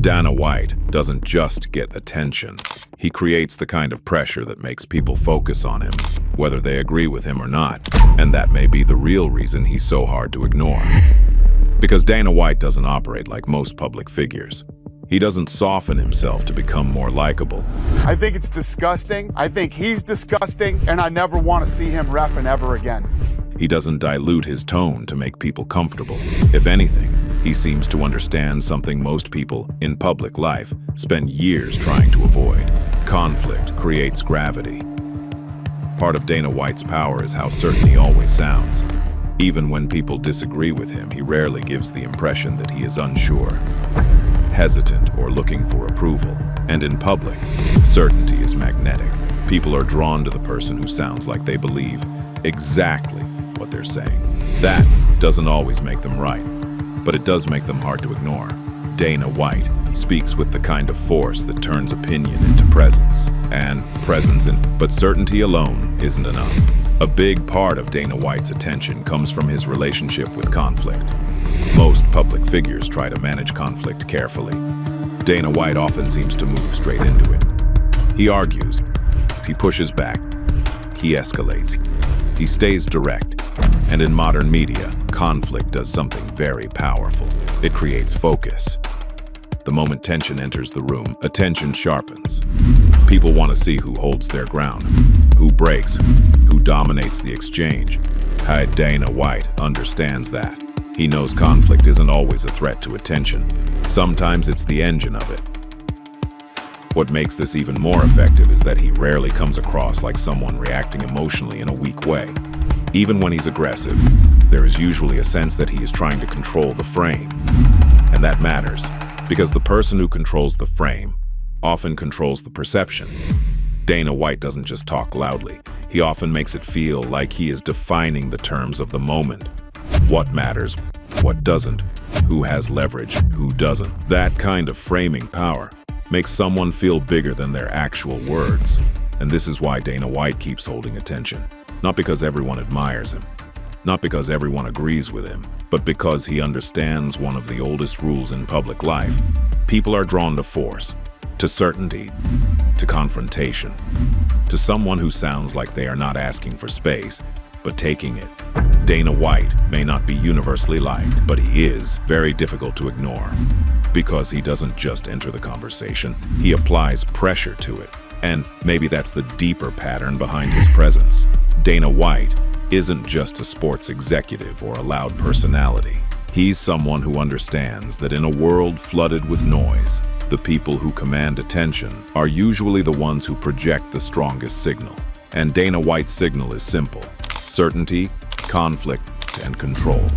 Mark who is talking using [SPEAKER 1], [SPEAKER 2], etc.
[SPEAKER 1] Dana White doesn't just get attention. He creates the kind of pressure that makes people focus on him, whether they agree with him or not. And that may be the real reason he's so hard to ignore. Because Dana White doesn't operate like most public figures. He doesn't soften himself to become more likable.
[SPEAKER 2] I think it's disgusting. I think he's disgusting, and I never want to see him reffing ever again.
[SPEAKER 1] He doesn't dilute his tone to make people comfortable. If anything, he seems to understand something most people in public life spend years trying to avoid. Conflict creates gravity. Part of Dana White's power is how certain he always sounds. Even when people disagree with him, he rarely gives the impression that he is unsure, hesitant, or looking for approval. And in public, certainty is magnetic. People are drawn to the person who sounds like they believe exactly what they're saying. That doesn't always make them right, but it does make them hard to ignore. Dana White speaks with the kind of force that turns opinion into presence, but certainty alone isn't enough. A big part of Dana White's attention comes from his relationship with conflict. Most public figures try to manage conflict carefully. Dana White often seems to move straight into it. He argues, he pushes back, he escalates, he stays direct. And in modern media, conflict does something very powerful. It creates focus. The moment tension enters the room, attention sharpens. People want to see who holds their ground, who breaks, who dominates the exchange. Dana White understands that. He knows conflict isn't always a threat to attention. Sometimes it's the engine of it. What makes this even more effective is that he rarely comes across like someone reacting emotionally in a weak way. Even when he's aggressive, there is usually a sense that he is trying to control the frame. And that matters, because the person who controls the frame often controls the perception. Dana White doesn't just talk loudly. He often makes it feel like he is defining the terms of the moment. What matters, what doesn't, who has leverage, who doesn't. That kind of framing power makes someone feel bigger than their actual words. And this is why Dana White keeps holding attention. Not because everyone admires him, not because everyone agrees with him, but because he understands one of the oldest rules in public life. People are drawn to force, to certainty, to confrontation, to someone who sounds like they are not asking for space, but taking it. Dana White may not be universally liked, but he is very difficult to ignore. Because he doesn't just enter the conversation, he applies pressure to it. And maybe that's the deeper pattern behind his presence. Dana White isn't just a sports executive or a loud personality. He's someone who understands that in a world flooded with noise, the people who command attention are usually the ones who project the strongest signal. And Dana White's signal is simple: certainty, conflict, and control.